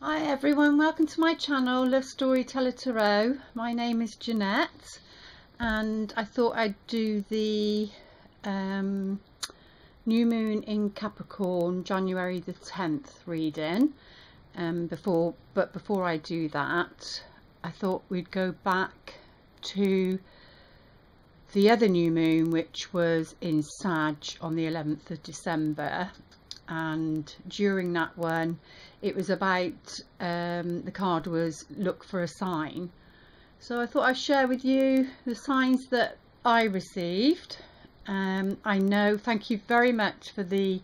Hi everyone, welcome to my channel, Love Storyteller Tarot. My name is Jeanette and I thought I'd do the new moon in Capricorn, January the 10th reading. Before I do that, I thought we'd go back to the other new moon, which was in Sag on the 11th of December. And during that one, it was about the card was look for a sign. So I thought I'd share with you the signs that I received. I know, thank you very much for the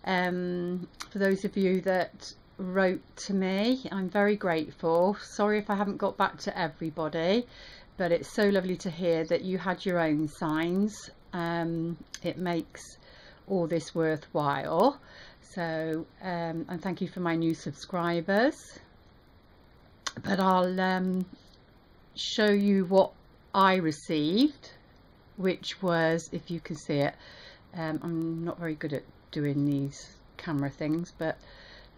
for those of you that wrote to me. I'm very grateful. Sorry if I haven't got back to everybody, but it's so lovely to hear that you had your own signs. It makes all this worthwhile. So and thank you for my new subscribers, but I'll show you what I received, which was, if you can see it, I'm not very good at doing these camera things, but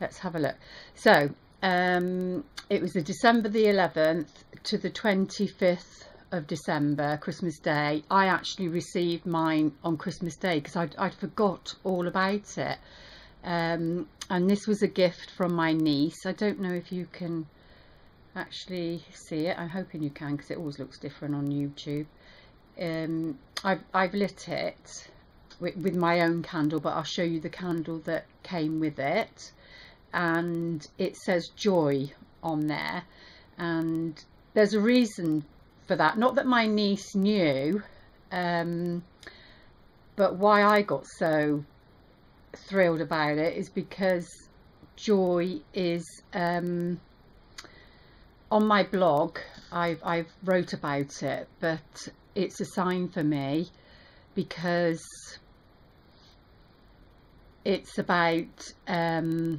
let's have a look. So it was the December the 11th to the 25th of December, Christmas Day. I actually received mine on Christmas Day because I'd forgot all about it, and this was a gift from my niece. I don't know if you can actually see it. I'm hoping you can, because it always looks different on YouTube. I've lit it with my own candle, but I'll show you the candle that came with it, and it says joy on there, and there's a reason for that. Not that my niece knew, but why I got so thrilled about it is because joy is on my blog. I've wrote about it, but it's a sign for me because it's about a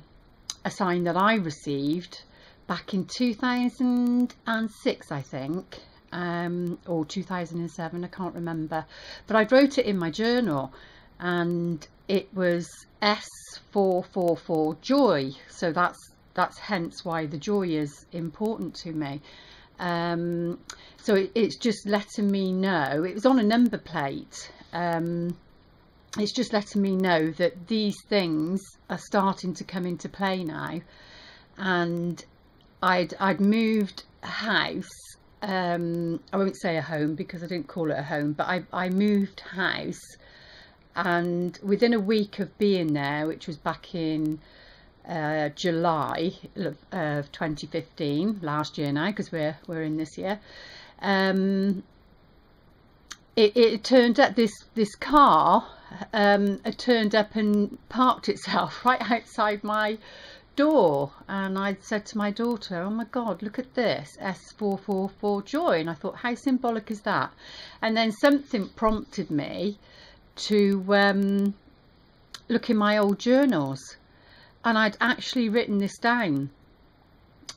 sign that I received back in 2006, I think, or 2007, I can't remember, but I wrote it in my journal, and it was S444 joy. So that's hence why the joy is important to me. So it's just letting me know, it was on a number plate. It's just letting me know that these things are starting to come into play now. And I'd moved house. I won't say a home because I didn't call it a home, but I moved house, and within a week of being there, which was back in July of 2015, last year now, because we're in this year, it turned up, this car had turned up and parked itself right outside my door, and I said to my daughter, oh my god, look at this, S444 joy. And I thought, how symbolic is that? And then something prompted me to look in my old journals, and I'd actually written this down.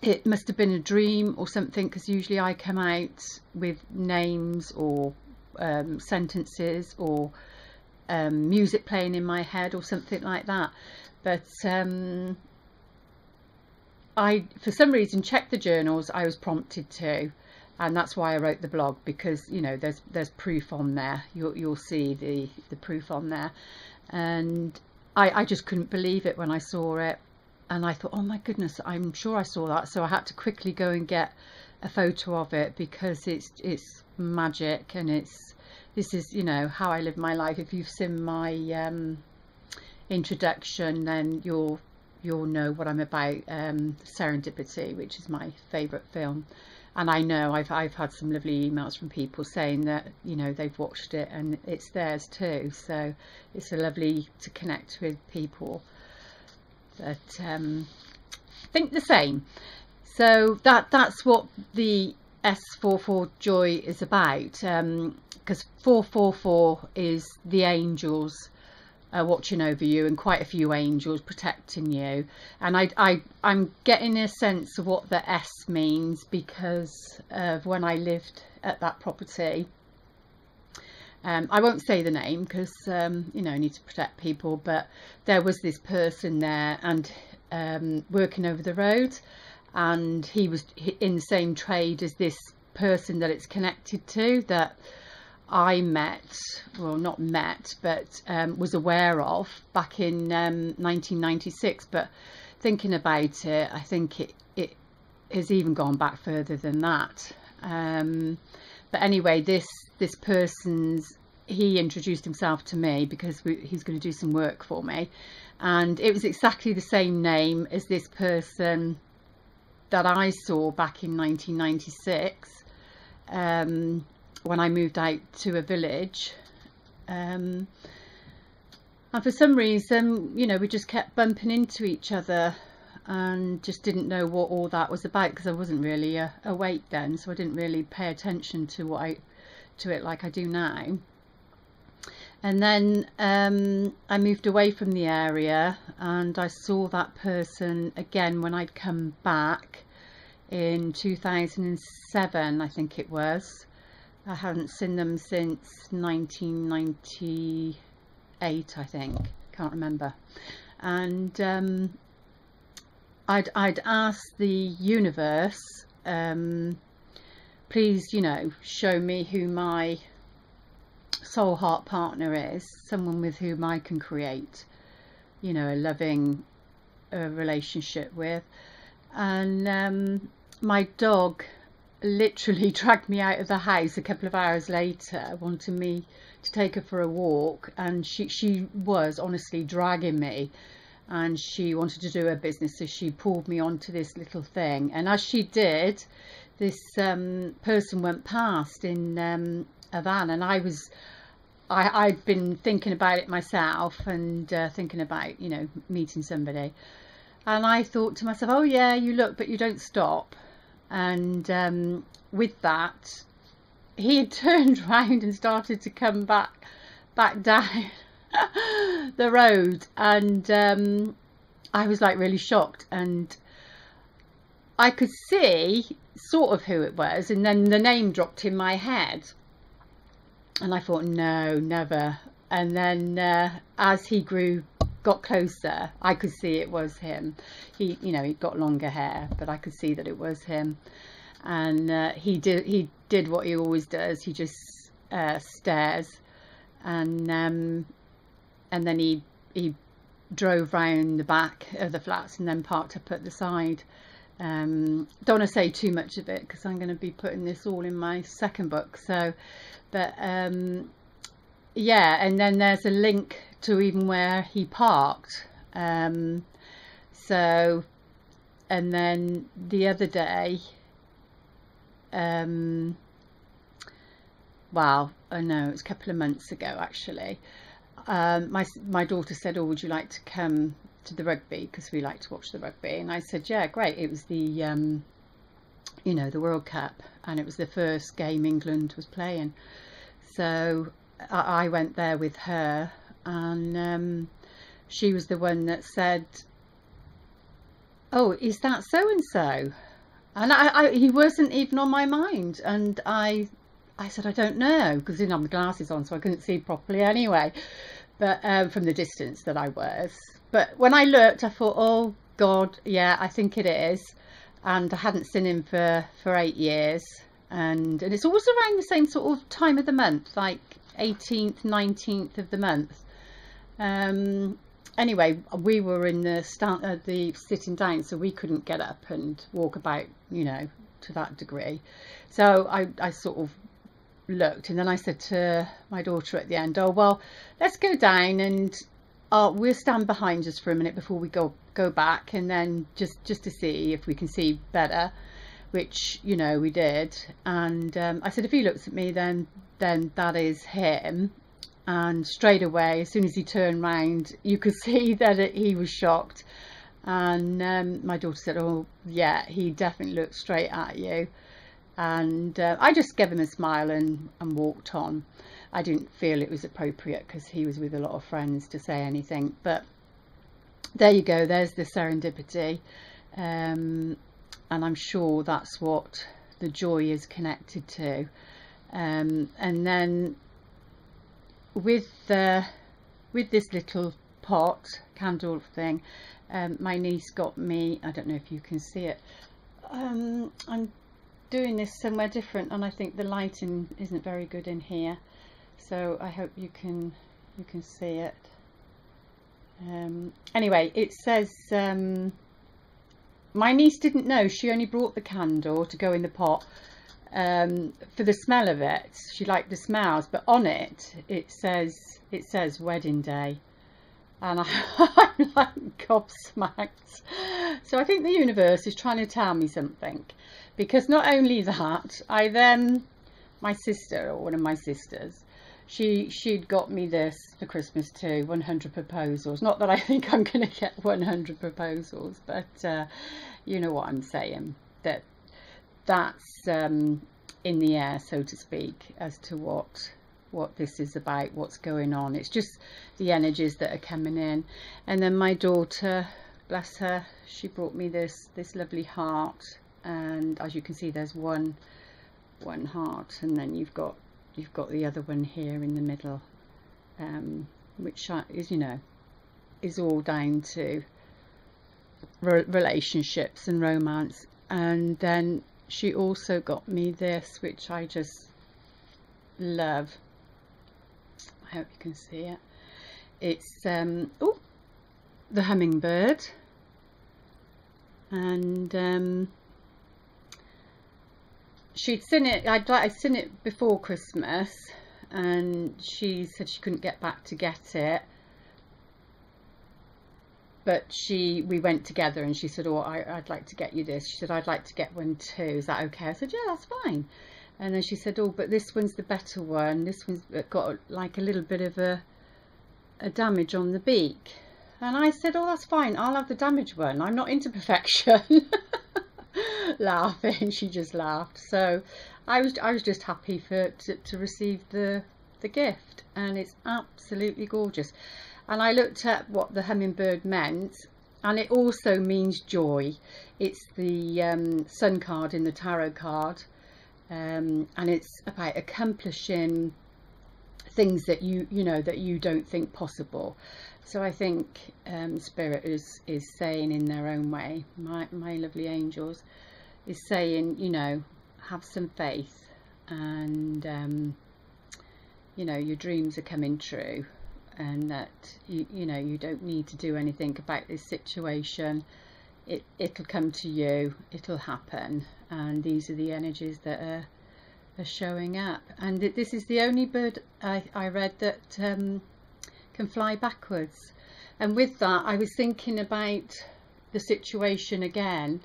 It must have been a dream or something, because usually I come out with names or sentences or music playing in my head or something like that, but I, for some reason, checked the journals. I was prompted to, and that's why I wrote the blog, because, you know, there's proof on there. You'll see the proof on there, and I just couldn't believe it when I saw it, and I thought, oh my goodness, I'm sure I saw that. So I had to quickly go and get a photo of it, because it's magic, and this is, you know, how I live my life. If you've seen my introduction, then you'll know what I'm about. Serendipity, which is my favourite film, and I know I've had some lovely emails from people saying that, you know, they've watched it and it's theirs too. So it's lovely to connect with people that think the same. So that's what the S44 joy is about, because 444 is the angels watching over you, and quite a few angels protecting you. And I'm getting a sense of what the S means because of when I lived at that property. I won't say the name because you know, I need to protect people, but there was this person there, and working over the road, and he was in the same trade as this person that it's connected to, that I met, well not met, but was aware of back in 1996. But thinking about it, I think it has even gone back further than that. But anyway, this he introduced himself to me because he's going to do some work for me, and it was exactly the same name as this person that I saw back in 1996 when I moved out to a village, and for some reason, you know, we just kept bumping into each other and just didn't know what all that was about, because I wasn't really awake then, so I didn't really pay attention to it like I do now. And then I moved away from the area, and I saw that person again when I'd come back in 2007, I think it was. I hadn't seen them since 1998, I think, can't remember. And I'd asked the universe, please, you know, show me who my soul heart partner is, someone with whom I can create, you know, a loving relationship with. And my dog literally dragged me out of the house a couple of hours later, wanting me to take her for a walk, and she was honestly dragging me, and she wanted to do her business, so she pulled me onto this little thing. And as she did, this person went past in a van, and I'd been thinking about it myself, and thinking about, you know, meeting somebody, and I thought to myself, oh yeah, you look, but you don't stop. And with that, he had turned round and started to come back down the road, and I was like really shocked, and I could see sort of who it was, and then the name dropped in my head, and I thought, no, never. And then as he got closer, I could see it was him. He, you know, he'd got longer hair, but I could see that it was him. And he did what he always does. He just stares, and then he drove round the back of the flats and then parked up at the side. Don't want to say too much of it because I'm going to be putting this all in my second book. So, but yeah, and then there's a link to even where he parked. So, and then the other day, well, I know it was a couple of months ago actually, my daughter said, oh, would you like to come to the rugby, because we like to watch the rugby? And I said, yeah, great. It was the you know, the World Cup, and it was the first game England was playing, so I went there with her, and she was the one that said, oh, is that so and so? And he wasn't even on my mind, and I said, I don't know, because I didn't have the glasses on, so I couldn't see properly anyway, but from the distance that I was. But when I looked, I thought, oh God, yeah, I think it is. And I hadn't seen him for 8 years, and it's always around the same sort of time of the month, like 18th, 19th of the month. Anyway, we were in the sitting down, so we couldn't get up and walk about, you know, to that degree. So I sort of looked, and then I said to my daughter at the end, oh well, let's go down, and we'll stand behind just for a minute before we go back, and then just to see if we can see better, which, you know, we did. And I said, if he looks at me, then that is him. And straight away, as soon as he turned round, you could see that he was shocked. And my daughter said, oh yeah, he definitely looked straight at you. And I just gave him a smile and walked on. I didn't feel it was appropriate because he was with a lot of friends to say anything, but there you go, there's the serendipity. And I'm sure that's what the joy is connected to. And then with this little pot candle thing, My niece got me, I don't know if you can see it, I'm doing this somewhere different, and I think the lighting isn't very good in here, so I hope you can see it. Anyway, it says, my niece didn't know, she only brought the candle to go in the pot for the smell of it. She liked the smells, but on it says wedding day, and I'm like gobsmacked. So I think the universe is trying to tell me something, because not only that, my sister, or one of my sisters, she'd got me this for Christmas too, 100 proposals. Not that I think I'm going to get 100 proposals, but you know what I'm saying, that's in the air, so to speak, as to what this is about, what's going on. It's just the energies that are coming in. And then my daughter, bless her, she brought me this lovely heart, and as you can see, there's one heart, and then you've got the other one here in the middle, which is, you know, is all down to relationships and romance. And then she also got me this, which I just love. I hope you can see it. It's oh, the hummingbird, and she'd seen it, I'd seen it before Christmas, and she said she couldn't get back to get it, but we went together, and she said, oh, I'd like to get you this. She said, I'd like to get one too, is that okay? I said, yeah, that's fine. And then she said, oh, but this one's the better one, this one's got like a little bit of a damage on the beak. And I said, oh, that's fine, I'll have the damaged one, I'm not into perfection. Laughing, she just laughed. So I was just happy to receive the gift, and it's absolutely gorgeous. And I looked at what the hummingbird meant, and it also means joy. It's the sun card in the tarot card, and it's about accomplishing things that you know that you don't think possible. So I think Spirit is saying in their own way, my lovely angels, is saying, you know, have some faith, and you know, your dreams are coming true, and that you know, you don't need to do anything about this situation. It'll come to you, it'll happen, and these are the energies that are showing up. And this is the only bird I read that can fly backwards. And with that, I was thinking about the situation again,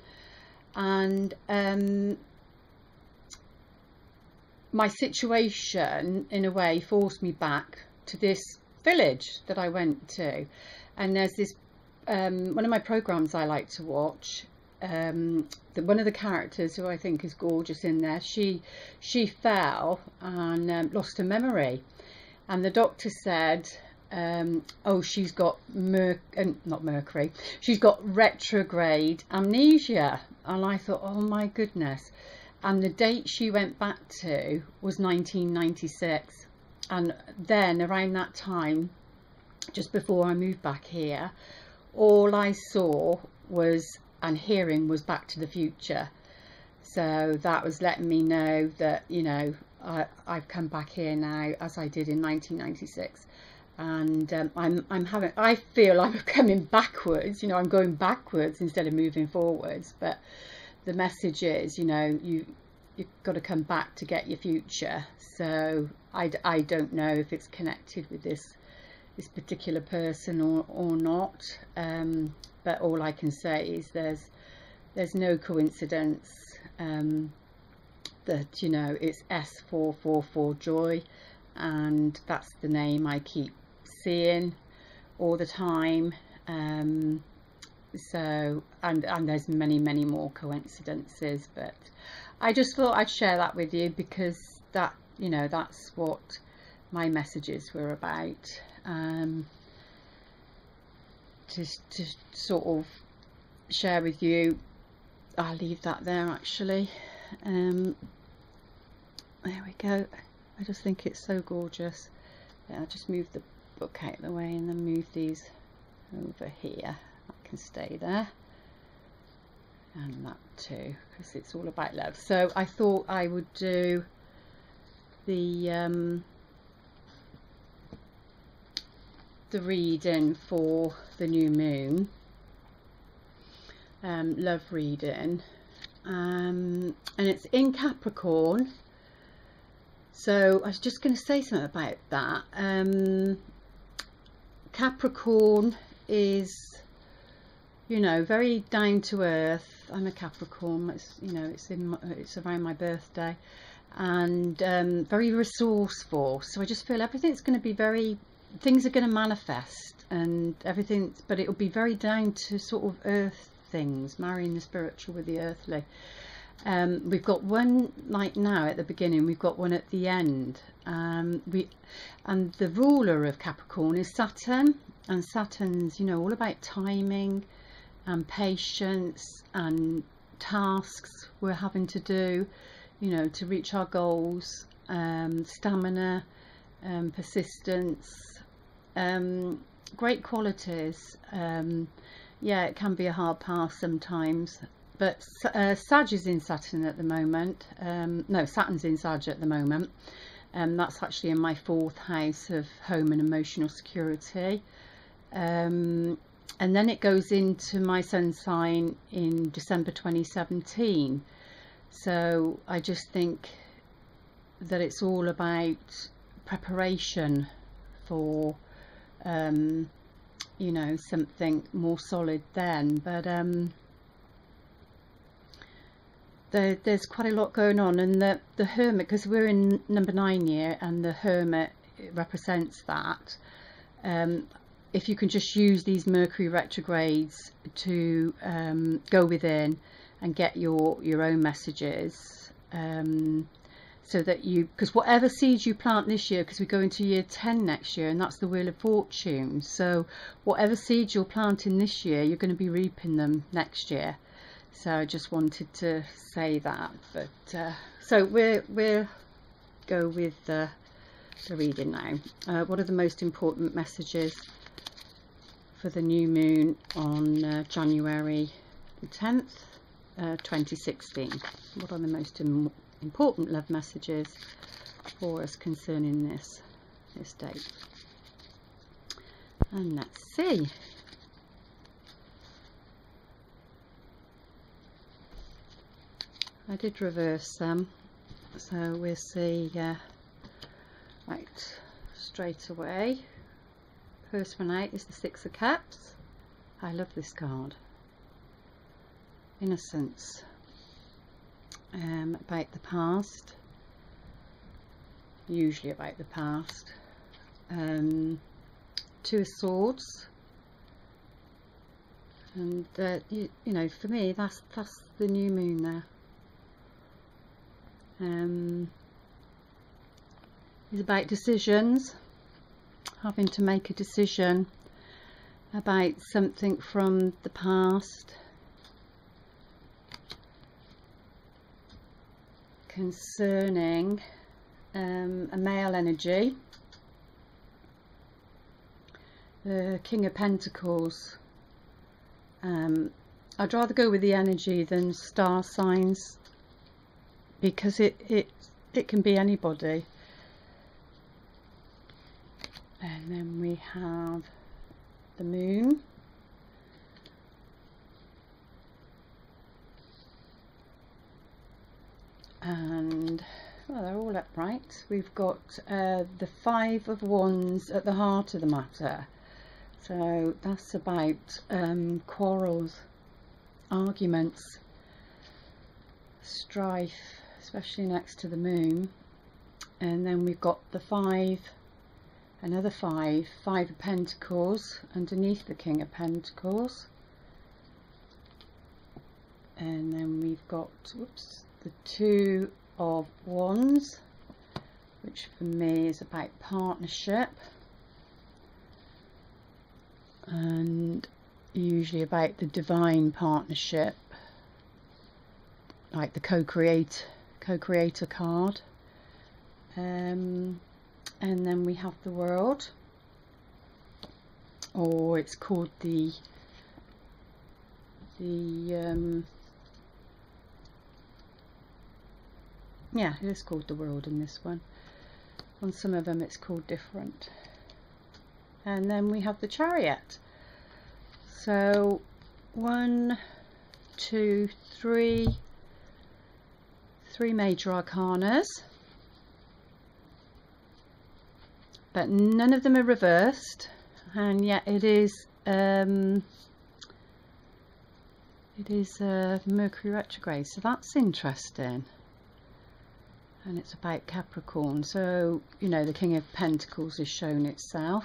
and my situation in a way forced me back to this village that I went to. And there's this one of my programs I like to watch, one of the characters, who I think is gorgeous in there, she fell and lost her memory, and the doctor said, oh, she's got not mercury, she's got retrograde amnesia. And I thought, oh my goodness. And the date she went back to was 1996, and then around that time, just before I moved back here, all I saw was and hearing was Back to the Future. So that was letting me know that, you know, I've come back here now, as I did in 1996, and I feel I'm coming backwards, you know, I'm going backwards instead of moving forwards. But the message is, you know, you've got to come back to get your future. So I don't know if it's connected with this particular person or not, but all I can say is there's no coincidence that, you know, it's S444 joy, and that's the name I keep seeing all the time. So and there's many more coincidences, but I just thought I'd share that with you, because that, you know, that's what my messages were about. To sort of share with you. I'll leave that there actually. There we go. I just think it's so gorgeous. Yeah, I'll just move the book out of the way and then move these over here. That can stay there, and that too, because it's all about love. So I thought I would do the reading for the new moon, love reading, and it's in Capricorn. So I was just going to say something about that. Capricorn is, you know, very down to earth. I'm a Capricorn. It's, you know, it's around my birthday, and very resourceful. So I just feel everything's going to be things are going to manifest, and everything, but it'll be very down to sort of earth things, marrying the spiritual with the earthly. We've got one like now at the beginning, we've got one at the end. And the ruler of Capricorn is Saturn, and Saturn's, you know, all about timing and patience and tasks we're having to do, you know, to reach our goals, stamina, persistence, great qualities. Yeah, it can be a hard path sometimes, but Sag is in Saturn at the moment. No, Saturn's in Sag at the moment. That's actually in my 4th house of home and emotional security. And then it goes into my sun sign in December 2017. So I just think that it's all about preparation for, you know, something more solid then. But there's quite a lot going on, and the Hermit, because we're in number 9 year, and the Hermit represents that. If you can just use these Mercury retrogrades to go within and get your own messages, so that because whatever seeds you plant this year, because we go into year 10 next year, and that's the Wheel of Fortune, so whatever seeds you're planting this year, you're going to be reaping them next year. So I just wanted to say that. But so we'll go with the reading now. What are the most important messages for the new moon on January 10th, 2016? What are the most important love messages for us concerning this date? And let's see. I did reverse them, so we'll see. Right, straight away. First one out is the 6 of Cups. I love this card. Innocence. About the past. Usually about the past. 2 of Swords. And you know, for me, that's the new moon there. It's about decisions, having to make a decision about something from the past, concerning a male energy. The King of Pentacles. I'd rather go with the energy than star signs, because it can be anybody. And then we have the Moon, and well, they're all upright. We've got the 5 of Wands at the heart of the matter, so that's about quarrels, arguments, strife, especially next to the Moon. And then we've got the 5, another 5 of Pentacles underneath the King of Pentacles. And then we've got, whoops, the 2 of Wands, which for me is about partnership, and usually about the divine partnership, like the co-creator card. And then we have the World, or it's called the yeah, it is called the World in this one. On some of them it's called different. And then we have the Chariot. So 1, 2, 3 major arcanas, but none of them are reversed, and yet it is Mercury retrograde, so that's interesting. And it's about Capricorn, so you know the King of Pentacles has shown itself.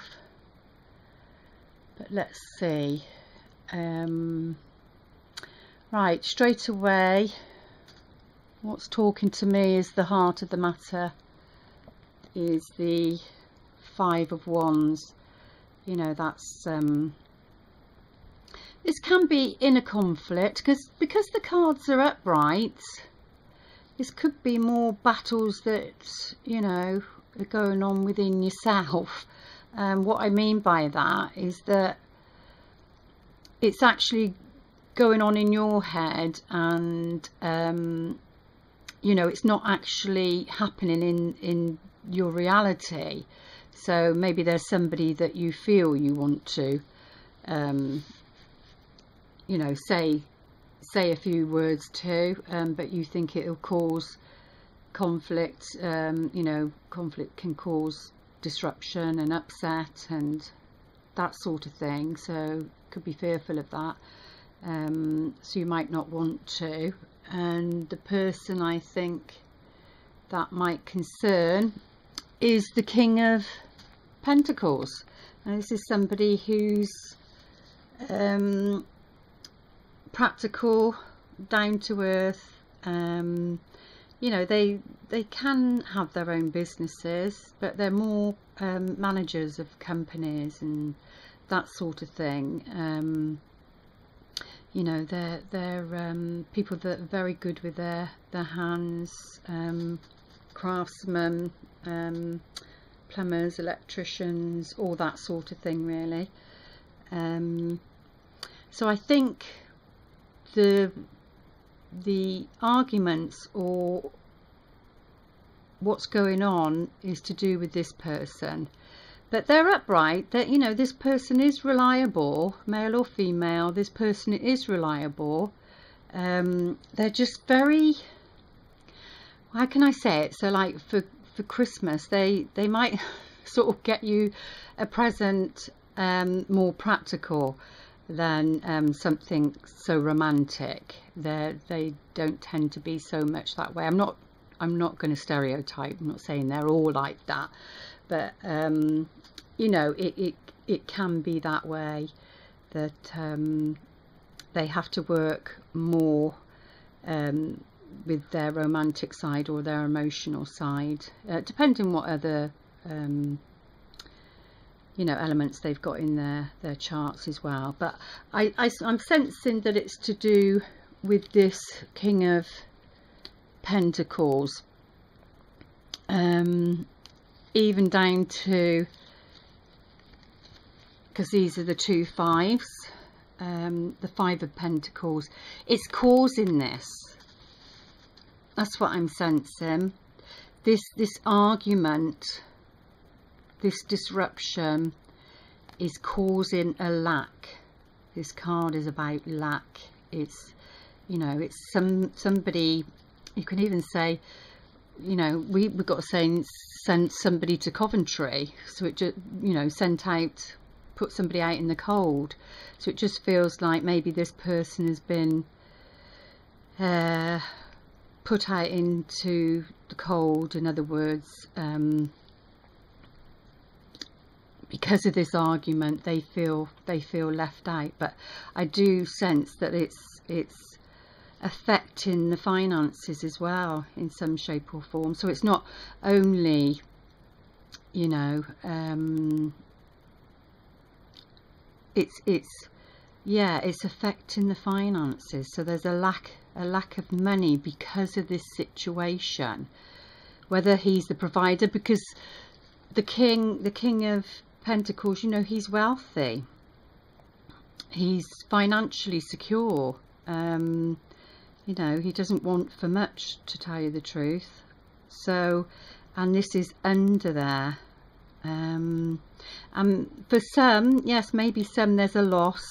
But let's see. Right, straight away, what's talking to me is the heart of the matter is the 5 of Wands. You know, that's this can be in a conflict because the cards are upright. This could be more battles that, you know, are going on within yourself. What I mean by that is that it's actually going on in your head, and you know, it's not actually happening in your reality. So maybe there's somebody that you feel you want to you know, say a few words to, but you think it'll cause conflict. You know, conflict can cause disruption and upset and that sort of thing, so could be fearful of that. So you might not want to. And the person I think that might concern is the King of Pentacles. Now this is somebody who's practical, down to earth. You know, they can have their own businesses, but they're more managers of companies and that sort of thing. You know, they're people that are very good with their hands, craftsmen, plumbers, electricians, all that sort of thing, really. So I think the arguments or what's going on is to do with this person, but they're upright, that, you know, this person is reliable, male or female, this person is reliable. They're just very, how can I say it, so like for Christmas they might sort of get you a present more practical than something so romantic. They don't tend to be so much that way. I'm not going to stereotype, I'm not saying they're all like that, but you know, it can be that way, that they have to work more with their romantic side or their emotional side, depending what other you know, elements they've got in their charts as well. But I'm sensing that it's to do with this King of Pentacles, even down to, because these are the 2 5s, the 5 of Pentacles. It's causing this. That's what I'm sensing. This argument, this disruption is causing a lack. This card is about lack. It's, you know, it's somebody, you can even say, you know, we've got to say, send somebody to Coventry, so it just, you know, put somebody out in the cold. So it just feels like maybe this person has been put out into the cold. In other words, because of this argument, they feel left out. But I do sense that it's affecting the finances as well in some shape or form. So it's not only, you know, it's affecting the finances. So there's a lack of money because of this situation, whether he's the provider, because the king of Pentacles, you know, he's wealthy, he's financially secure, You know, he doesn't want for much, to tell you the truth. So, and this is under there. For some, yes, maybe some, there's a loss.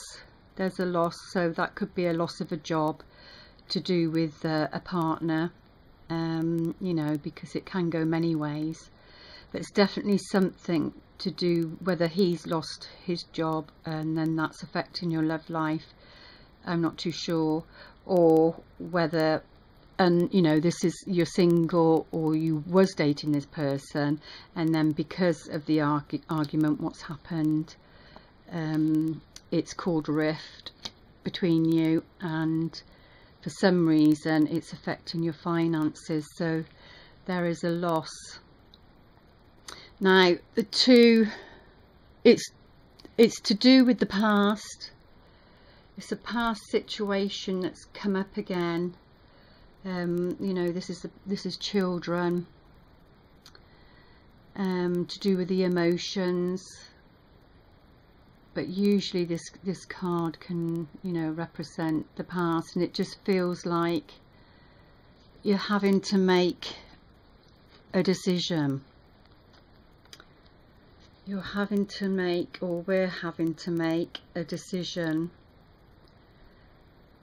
There's a loss. So that could be a loss of a job to do with a partner. You know, because it can go many ways. But it's definitely something to do, whether he's lost his job and then that's affecting your love life, I'm not too sure, or whether, and you know, this is, you're single or you was dating this person, and then because of the argument, what's happened, it's called a rift between you, and for some reason it's affecting your finances, so there is a loss. Now the two, it's to do with the past. It's a past situation that's come up again. You know, this is children, to do with the emotions, but usually this card can, you know, represent the past, and it just feels like you're having to make a decision. You're having to make, or we're having to make a decision.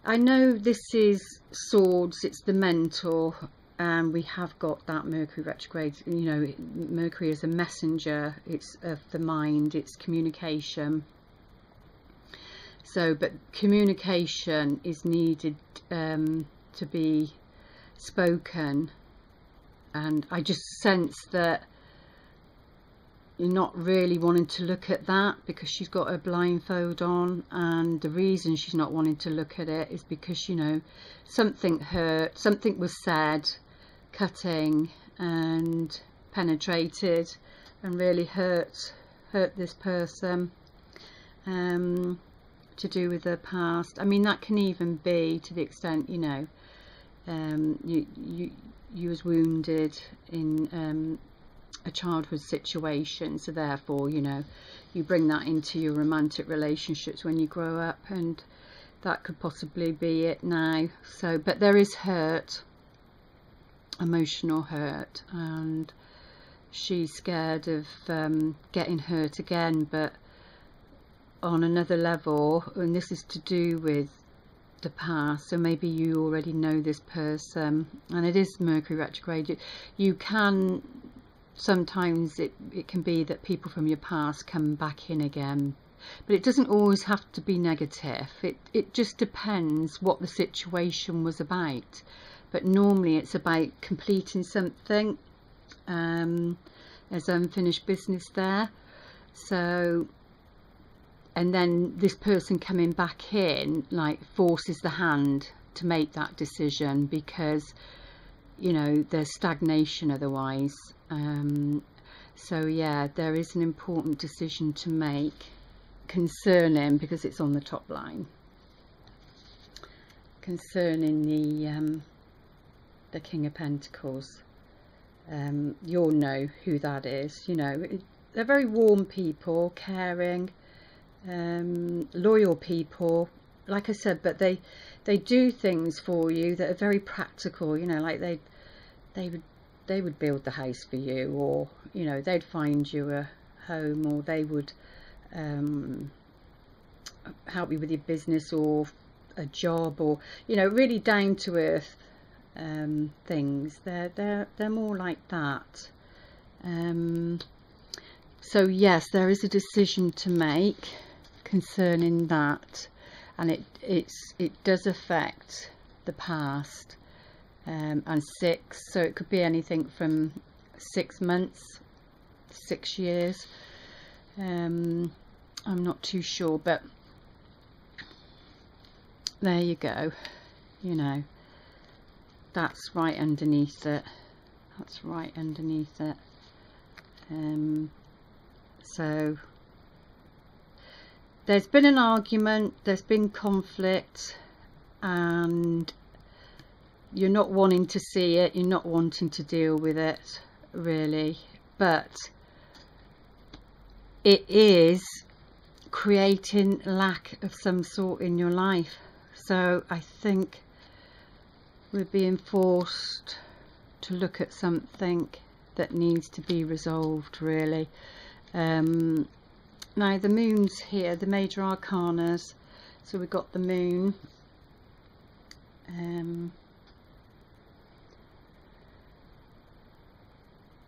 I know this is swords, it's the mental, and we have got that Mercury retrograde. You know, Mercury is a messenger, it's of the mind, it's communication. So, but communication is needed to be spoken, and I just sense that you're not really wanting to look at that because she's got her blindfold on, and the reason she's not wanting to look at it is because, you know, something hurt, something was said, cutting and penetrated and really hurt this person, to do with their past. I mean, that can even be to the extent, you know, you was wounded in a childhood situation, so therefore, you know, you bring that into your romantic relationships when you grow up, and that could possibly be it now. So, but there is hurt, emotional hurt, and she's scared of getting hurt again, but on another level, and this is to do with the past. So maybe you already know this person, and it is Mercury retrograde. You can sometimes it can be that people from your past come back in again, but it doesn't always have to be negative. It just depends what the situation was about, but normally it's about completing something, as unfinished business there. So, and then this person coming back in like forces the hand to make that decision, because, you know, there's stagnation otherwise. So yeah, there is an important decision to make concerning, because it's on the top line, concerning the King of Pentacles. You'll know who that is. You know, they're very warm people, caring, loyal people, like I said, but they do things for you that are very practical. You know, like they would build the house for you, or, you know, they'd find you a home, or they would help you with your business or a job, or, you know, really down to earth things. They're more like that. So yes, there is a decision to make concerning that, and it does affect the past. And 6, so it could be anything from 6 months, 6 years. I'm not too sure, but there you go. You know, that's right underneath it. That's right underneath it. So there's been an argument, there's been conflict, and you're not wanting to see it, you're not wanting to deal with it really, but it is creating lack of some sort in your life. So I think we're being forced to look at something that needs to be resolved, really. Now the moon's here, the major arcanas. So we've got the moon.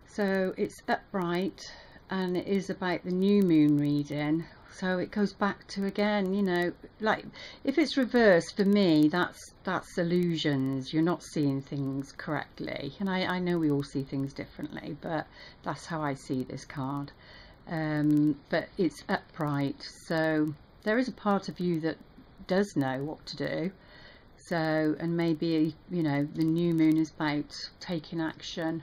So it's upright, and it is about the new moon reading. So it goes back to, again, you know, like if it's reversed, for me that's illusions. You're not seeing things correctly, and I know we all see things differently, but that's how I see this card. But it's upright, so there is a part of you that does know what to do. So, and maybe, you know, the new moon is about taking action,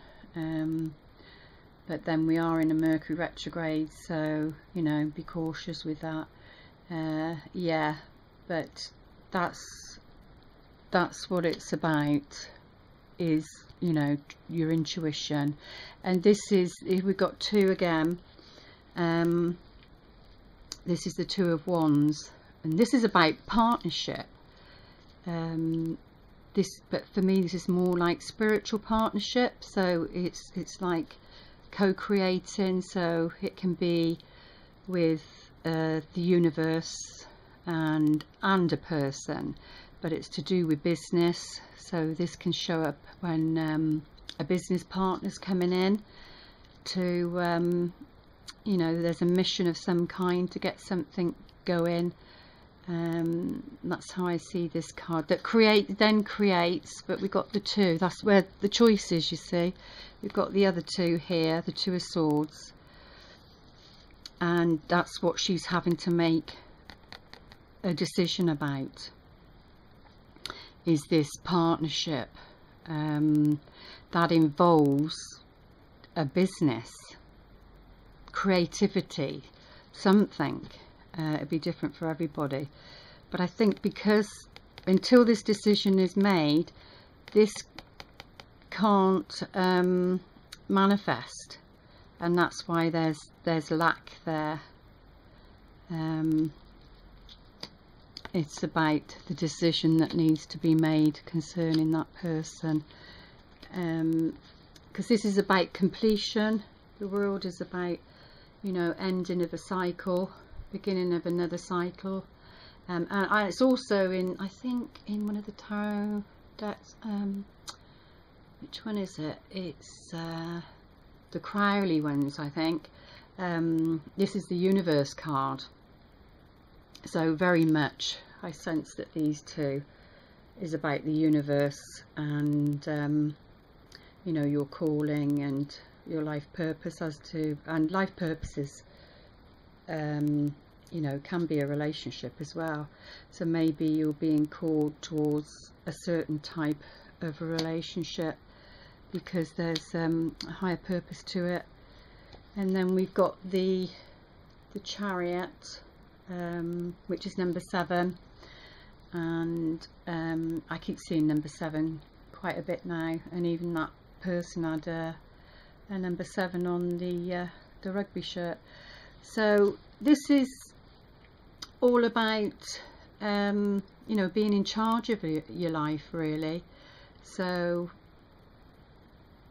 but then we are in a Mercury retrograde, so, you know, be cautious with that. Yeah, but that's what it's about, is, you know, your intuition. And this is, we've got two again. This is the Two of Wands, and this is about partnership. But for me, this is more like spiritual partnership. So it's like co-creating. So it can be with the universe and a person, but it's to do with business. So this can show up when a business partner's coming in to you know, there's a mission of some kind to get something going. That's how I see this card. That then creates, but we've got the two. That's where the choice is, you see. We've got the other two here, the Two of Swords, and that's what she's having to make a decision about, is this partnership that involves a business, creativity, something. It'd be different for everybody, but I think because until this decision is made, this can't manifest, and that's why there's lack there. It's about the decision that needs to be made concerning that person, because this is about completion. The World is about, you know, ending of a cycle, beginning of another cycle. And it's also in, I think, in one of the tarot decks. Which one is it? It's the Crowley ones, I think. This is the Universe card. So very much I sense that these two is about the universe and you know, your calling and your life purpose, and life purposes you know, can be a relationship as well. So maybe you're being called towards a certain type of a relationship because there's a higher purpose to it. And then we've got the Chariot, which is number 7, and I keep seeing number 7 quite a bit now, and even that person had a number 7 on the rugby shirt. So this is all about you know, being in charge of your life, really. So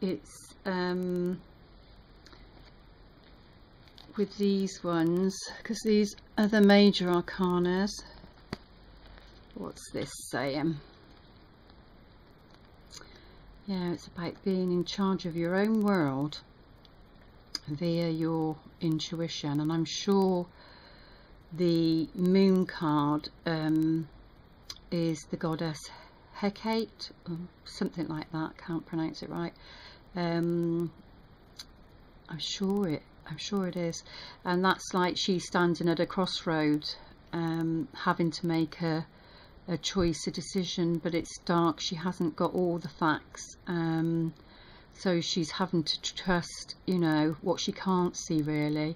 it's with these ones, because these are the major arcanas. What's this saying? Yeah, it's about being in charge of your own world via your intuition. And I'm sure the moon card is the goddess Hecate, or something like that. Can't pronounce it right. I'm sure it is, and that's like she's standing at a crossroad, having to make a choice, a decision, but it's dark. She hasn't got all the facts, so she's having to trust, you know, what she can't see really,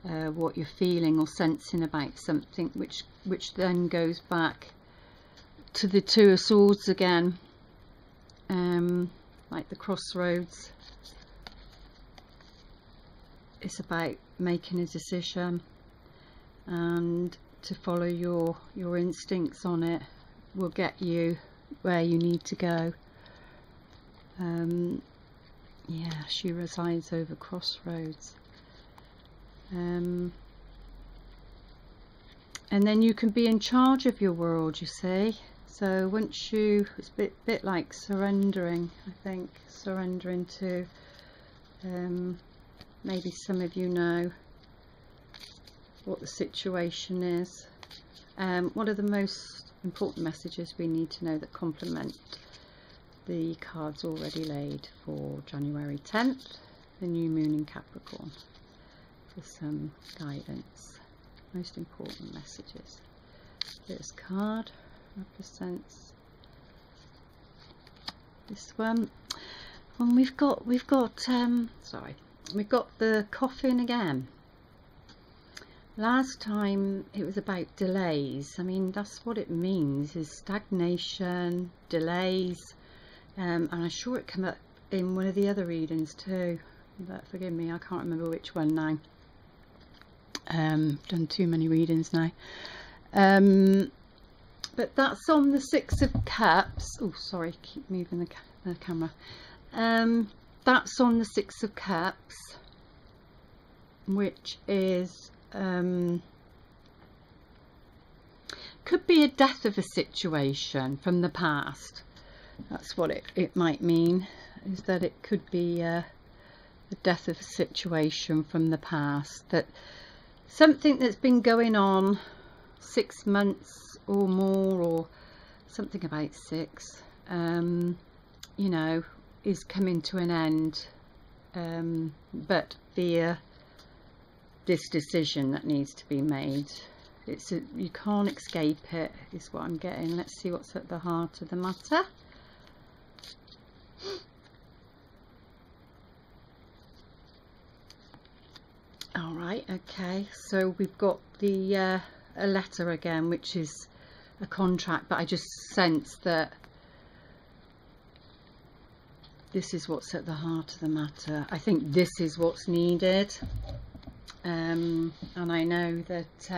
what you're feeling or sensing about something, which then goes back to the Two of Swords again, like the crossroads. It's about making a decision and to follow your instincts on it, will get you where you need to go. Yeah, she resides over crossroads. And then you can be in charge of your world, you see. So once you, it's a bit like surrendering, I think, surrendering to, maybe some of you know what the situation is. What are the most important messages we need to know that complement the cards already laid for January 10th, the new moon in Capricorn, for some guidance? Most important messages. This card represents this one, and we've got sorry, we've got the coffin again. Last time it was about delays. I mean, that's what it means, is stagnation, delays, and I'm sure it came up in one of the other readings too, but forgive me, I can't remember which one now. Done too many readings now. But that's on the Six of Cups. Oh, sorry, keep moving the camera. That's on the Six of Cups, which is could be a death of a situation from the past. That's what it might mean, is that it could be the death of a situation from the past, that something that's been going on 6 months or more, or something about 6, you know, is coming to an end, but via this decision that needs to be made. You can't escape it, is what I'm getting. Let's see what's at the heart of the matter. All right, okay, so we've got the a letter again, which is a contract, but I just sense that this is what's at the heart of the matter. I think this is what's needed, and I know that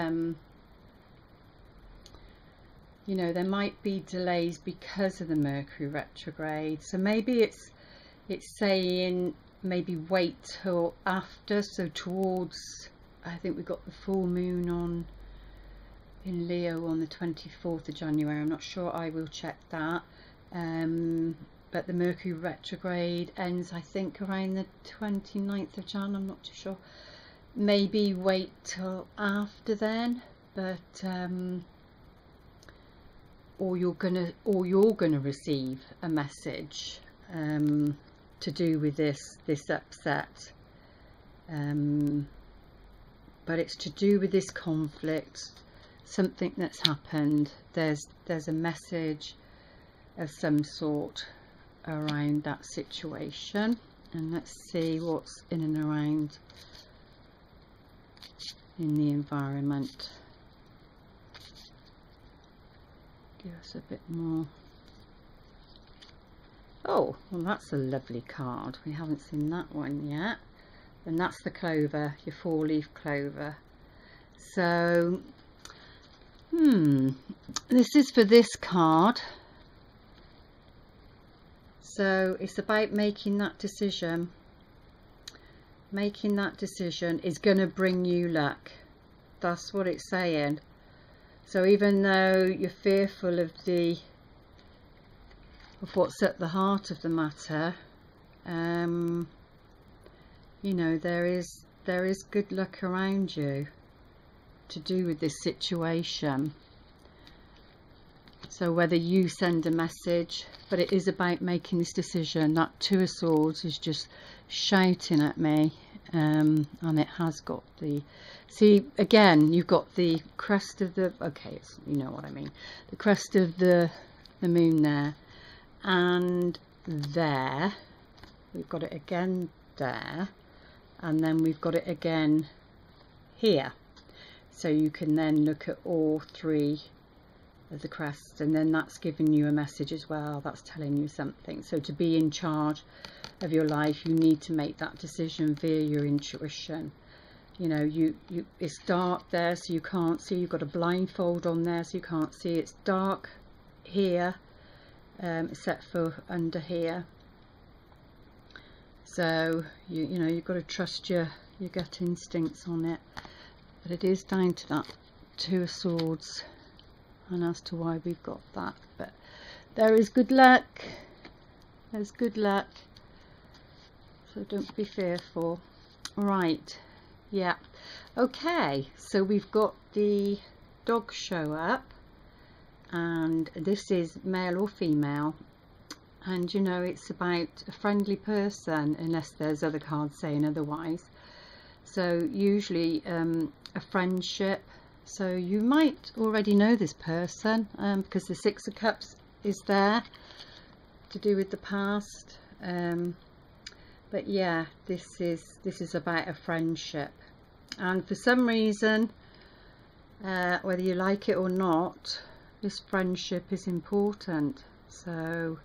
you know, there might be delays because of the Mercury retrograde, so maybe it's saying maybe wait till after, so towards, I think we've got the full moon on in Leo on the 24th of January. I'm not sure, I will check that, but the Mercury retrograde ends I think around the 29th of Jan. I'm not too sure, maybe wait till after then, but or you're gonna receive a message to do with this upset, but it's to do with this conflict, something that's happened. There's a message of some sort around that situation, and let's see what's in and around in the environment. Give us a bit more. Oh, well, that's a lovely card. We haven't seen that one yet. And that's the clover, your 4-leaf clover. So, this is for this card. So it's about making that decision. Making that decision is going to bring you luck. That's what it's saying. So even though you're fearful of what's at the heart of the matter, you know, there is good luck around you to do with this situation. So whether you send a message, but it is about making this decision. That Two of Swords is just shouting at me, and it has got the, see, again, you've got the crest of the, okay, you know what I mean, the crest of the moon there, and there we've got it again there, and then we've got it again here. So you can then look at all 3 of the crests, and then that's giving you a message as well. That's telling you something. So to be in charge of your life, you need to make that decision via your intuition. You know, it's dark there, so you can't see. You've got a blindfold on there, so you can't see. It's dark here, except for under here. So you know, you've got to trust your gut instincts on it. But it is down to that Two of Swords, and as to why we've got that. But there is good luck. There's good luck. So don't be fearful. Right. Yeah. Okay. So we've got the dog show up, and this is male or female. And you know, it's about a friendly person, unless there's other cards saying otherwise. So usually a friendship. So you might already know this person, because the Six of Cups is there to do with the past. But yeah, this is about a friendship, and for some reason, whether you like it or not, this friendship is important. So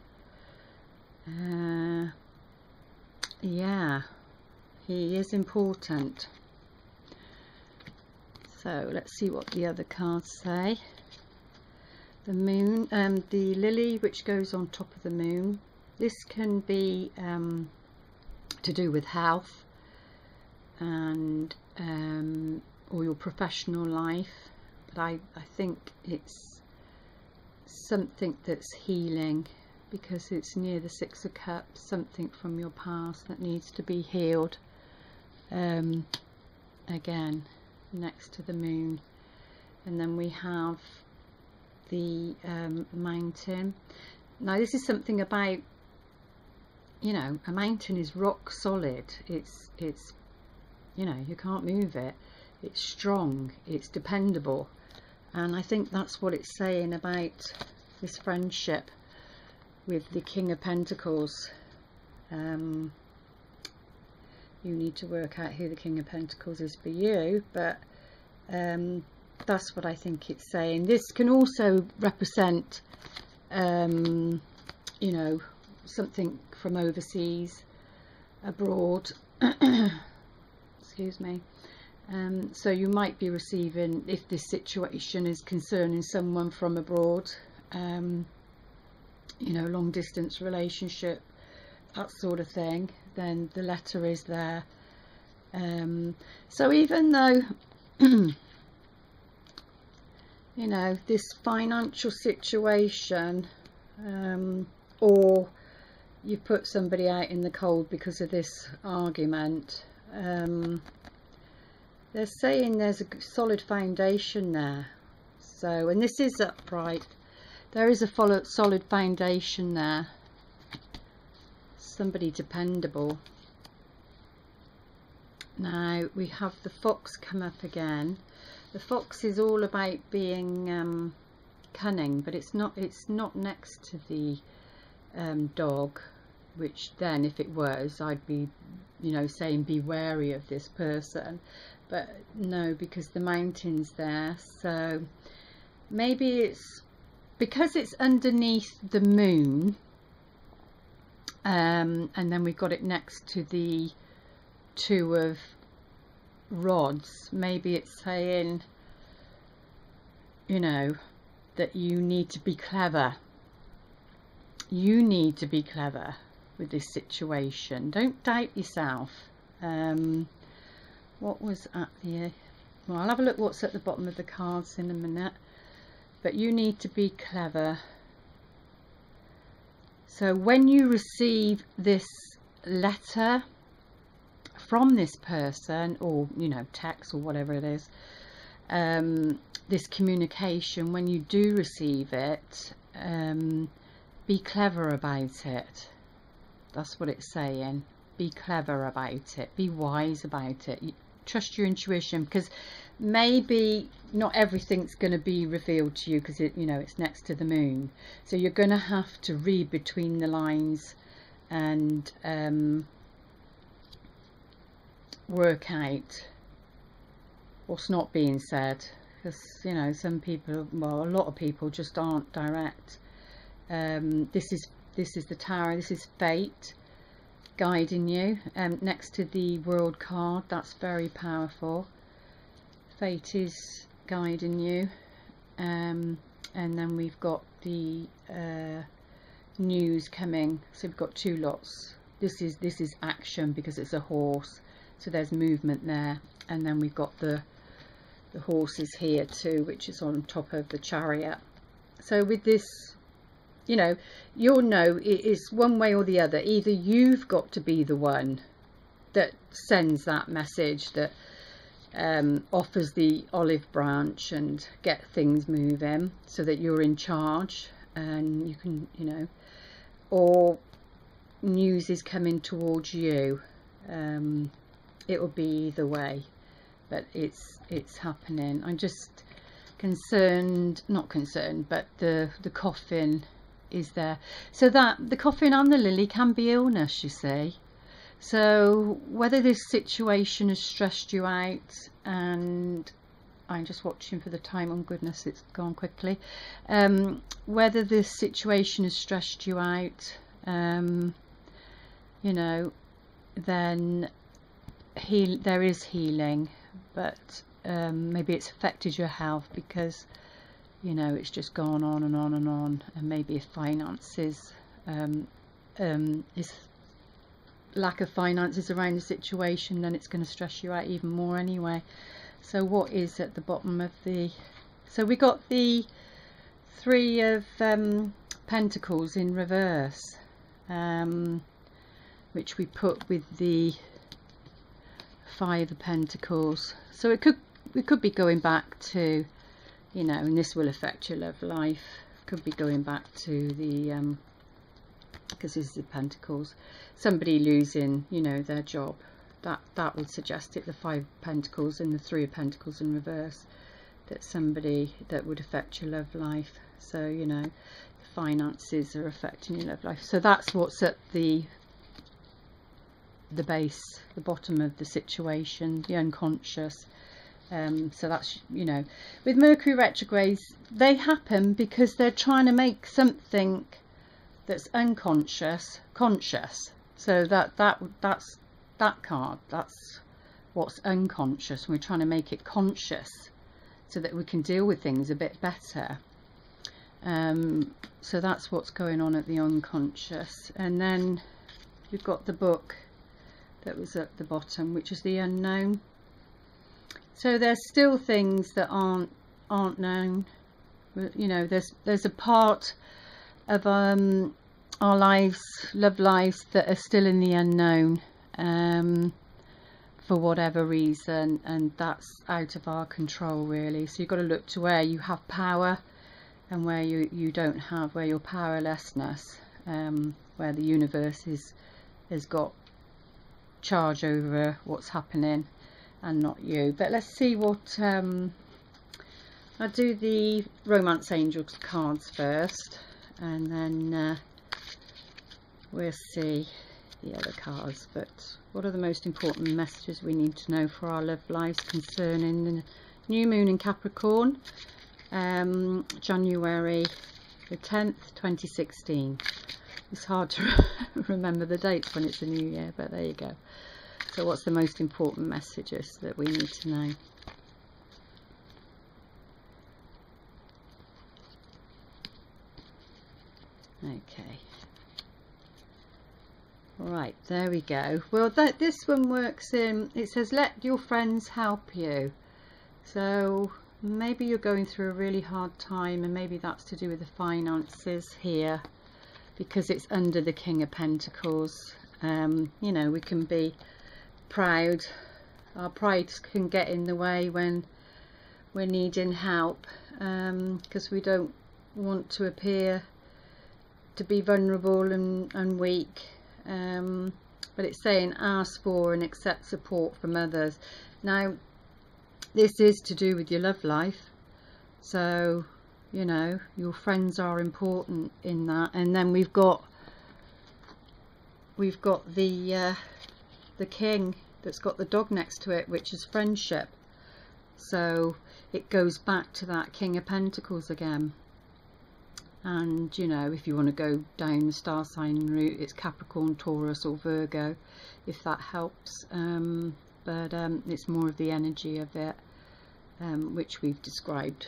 yeah, he is important. So let's see what the other cards say. The moon, the lily which goes on top of the moon. This can be to do with health and or your professional life, but I think it's something that's healing, because it's near the Six of Cups, something from your past that needs to be healed. Again, next to the moon. And then we have the mountain. Now this is something about, you know, a mountain is rock solid. It's you know, you can't move it. It's strong, it's dependable, and I think that's what it's saying about this friendship with the King of Pentacles. You need to work out who the King of Pentacles is for you, but that's what I think it's saying. This can also represent you know, something from overseas, abroad. Excuse me. So you might be receiving, if this situation is concerning someone from abroad, you know, long distance relationship, that sort of thing, then the letter is there. So even though you know, this financial situation, or you put somebody out in the cold because of this argument, they're saying there's a solid foundation there. So, and this is upright, there is a solid foundation there. Somebody dependable. Now we have the fox come up again. The fox is all about being cunning, but it's not next to the dog, which then, if it was, I'd be, you know, saying be wary of this person. But no, because the mountain's there. So maybe it's because it's underneath the moon, and then we've got it next to the Two of Rods. Maybe it's saying, you know, that you need to be clever. You need to be clever with this situation. Don't doubt yourself. What was at the... Well, I'll have a look what's at the bottom of the cards in a minute. But you need to be clever. So when you receive this letter from this person, or, you know, text or whatever it is, this communication, when you do receive it, be clever about it. That's what it's saying. Be clever about it. Be wise about it. Trust your intuition, because maybe not everything's going to be revealed to you, because it, you know, it's next to the moon. So you're going to have to read between the lines and work out what's not being said, because, you know, some people, well, a lot of people just aren't direct. This is the Tower. This is fate guiding you, next to the World card. That's very powerful. Fate is guiding you, and then we've got the news coming. So we've got two lots. This is action because it's a horse, so there's movement there, and then we've got the horses here too, which is on top of the chariot. So with this, you know, you'll know it is one way or the other. Either you've got to be the one that sends that message, that offers the olive branch and get things moving so that you're in charge and you can, you know, or news is coming towards you. It will be either way, but it's happening. I'm just concerned, not concerned, but the coffin is there. So that the coffin and the lily can be illness, you see. So whether this situation has stressed you out, and I'm just watching for the time, oh goodness, it's gone quickly, whether this situation has stressed you out, you know, then there is healing, but maybe it's affected your health because, you know, it's just gone on and on and on, and maybe if finances is lack of finances around the situation, then it's going to stress you out even more anyway. So what is at the bottom of the, so we got the Three of Pentacles in reverse, which we put with the Five of Pentacles. So it could be going back to, you know, and this will affect your love life, could be going back to the because this is the Pentacles, somebody losing, you know, their job. That would suggest it, the Five of Pentacles and the Three of Pentacles in reverse, that somebody that would affect your love life. So, you know, the finances are affecting your love life. So that's what's at the base, the bottom of the situation, the unconscious. So that's, you know, with Mercury retrogrades, they happen because they're trying to make something that's unconscious conscious. So that's that card, that's what's unconscious. We're trying to make it conscious so that we can deal with things a bit better. So that's what's going on at the unconscious. And then we've got the book that was at the bottom, which is the unknown. So there's still things that aren't known. You know, there's a part of our lives, love lives, that are still in the unknown, for whatever reason, and that's out of our control really. So you've got to look to where you have power and where you don't have, where your powerlessness, where the universe has got charge over what's happening and not you. But let's see what I'll do the Romance Angel cards first, and then we'll see the other cards. But what are the most important messages we need to know for our love lives concerning the new moon in Capricorn, January the 10th 2016. It's hard to remember the dates when it's a new year, but there you go. So what's the most important messages that we need to know? Okay, right, there we go. Well, this one works in, it says let your friends help you. So maybe you're going through a really hard time, and maybe that's to do with the finances here, because it's under the King of Pentacles. You know, we can be proud, our pride can get in the way when we're needing help, because we don't want to appear to be vulnerable and weak. But it's saying ask for and accept support from others. Now this is to do with your love life, so you know your friends are important in that. And then we've got the king that's got the dog next to it, which is friendship. So it goes back to that King of Pentacles again. And you know, if you want to go down the star sign route, it's Capricorn, Taurus or Virgo, if that helps. But it's more of the energy of it, which we've described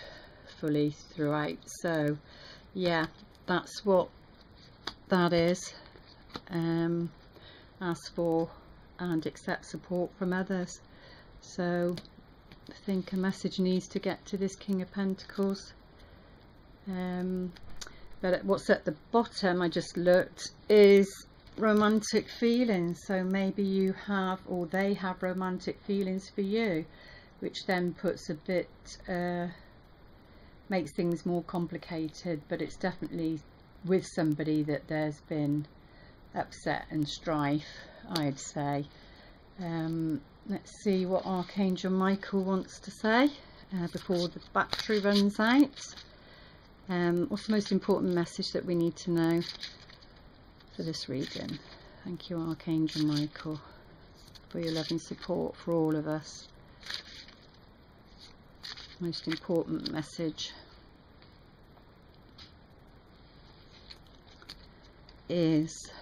fully throughout. So yeah, that's what that is. Ask for and accept support from others. So I think a message needs to get to this King of Pentacles. But what's at the bottom, I just looked, is romantic feelings. So maybe you have, or they have, romantic feelings for you, which then puts a bit, makes things more complicated. But it's definitely with somebody that there's been upset and strife, I'd say. Let's see what Archangel Michael wants to say before the battery runs out. What's the most important message that we need to know for this reading? Thank you, Archangel Michael, for your loving support for all of us. Most important message is,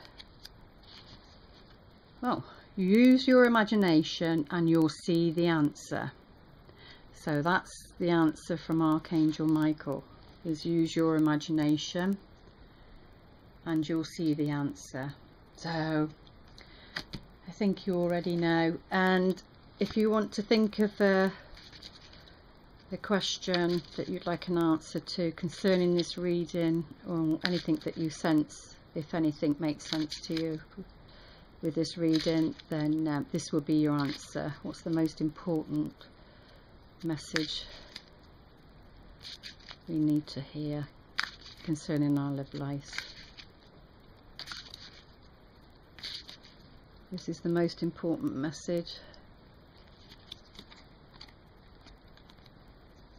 well, use your imagination and you'll see the answer. So that's the answer from Archangel Michael, is use your imagination and you'll see the answer. So I think you already know. And if you want to think of the question that you'd like an answer to concerning this reading, or anything that you sense, if anything makes sense to you with this reading, then this will be your answer. What's the most important message we need to hear concerning our love lives? This is the most important message.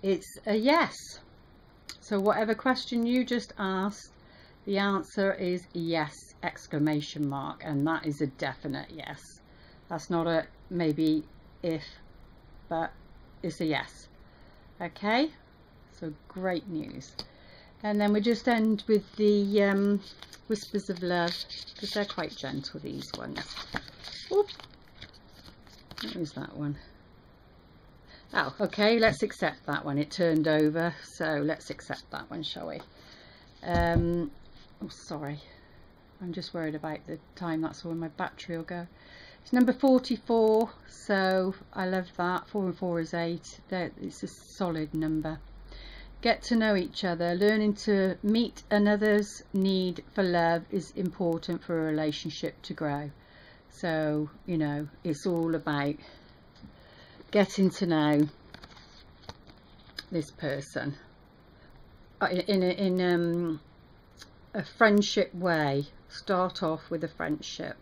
It's a yes. So whatever question you just asked, the answer is yes, exclamation mark, and that is a definite yes. That's not a maybe if, but it's a yes. Okay, so great news. And then we just end with the whispers of love, because they're quite gentle, these ones. Oop. What was that one? Oh, okay, let's accept that one. It turned over, so let's accept that one, shall we? Oh, sorry, I'm just worried about the time. That's when my battery will go. It's number 44, so I love that. 4 and 4 is 8. It's a solid number. Get to know each other. Learning to meet another's need for love is important for a relationship to grow. So, you know, it's all about getting to know this person in a friendship way. Start off with a friendship.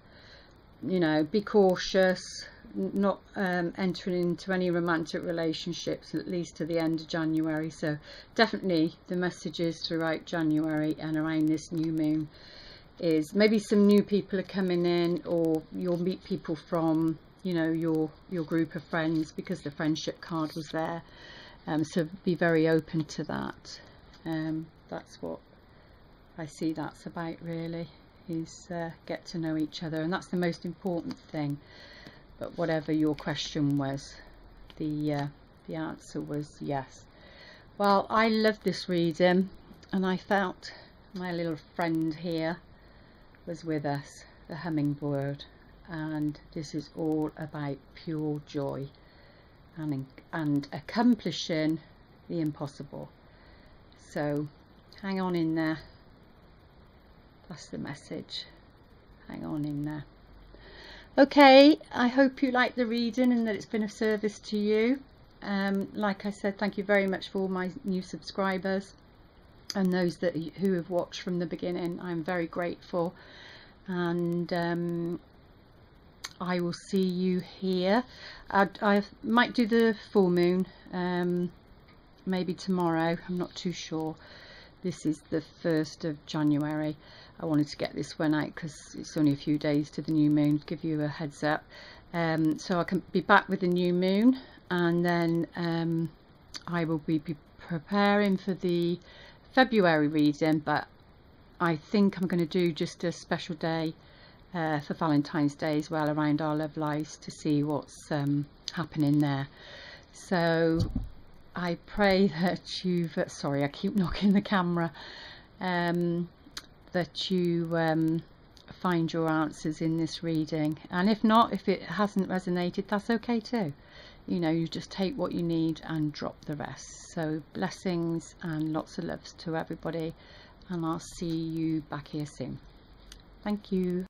You know, be cautious, not entering into any romantic relationships, at least to the end of January. So definitely the messages throughout January and around this new moon is maybe some new people are coming in, or you'll meet people from, you know, your group of friends, because the friendship card was there. So be very open to that. That's what I see that's about, really, is get to know each other, and that's the most important thing. But whatever your question was, the answer was yes. Well, I love this reading, and I felt my little friend here was with us, the hummingbird, and this is all about pure joy and accomplishing the impossible. So hang on in there. That's the message. Hang on in there. Okay, I hope you like the reading and that it's been of service to you. Like I said, thank you very much for all my new subscribers and those who have watched from the beginning. I'm very grateful, and I will see you here. I might do the full moon maybe tomorrow. I'm not too sure. This is the 1st of January. I wanted to get this one out because it's only a few days to the new moon, give you a heads up. So I can be back with the new moon, and then I will be preparing for the February reading, but I think I'm going to do just a special day for Valentine's Day as well, around our love lives, to see what's happening there. So I pray that you've, sorry, I keep knocking the camera, that you find your answers in this reading. And if not, if it hasn't resonated, that's okay too. You know, you just take what you need and drop the rest. So blessings and lots of loves to everybody, and I'll see you back here soon. Thank you.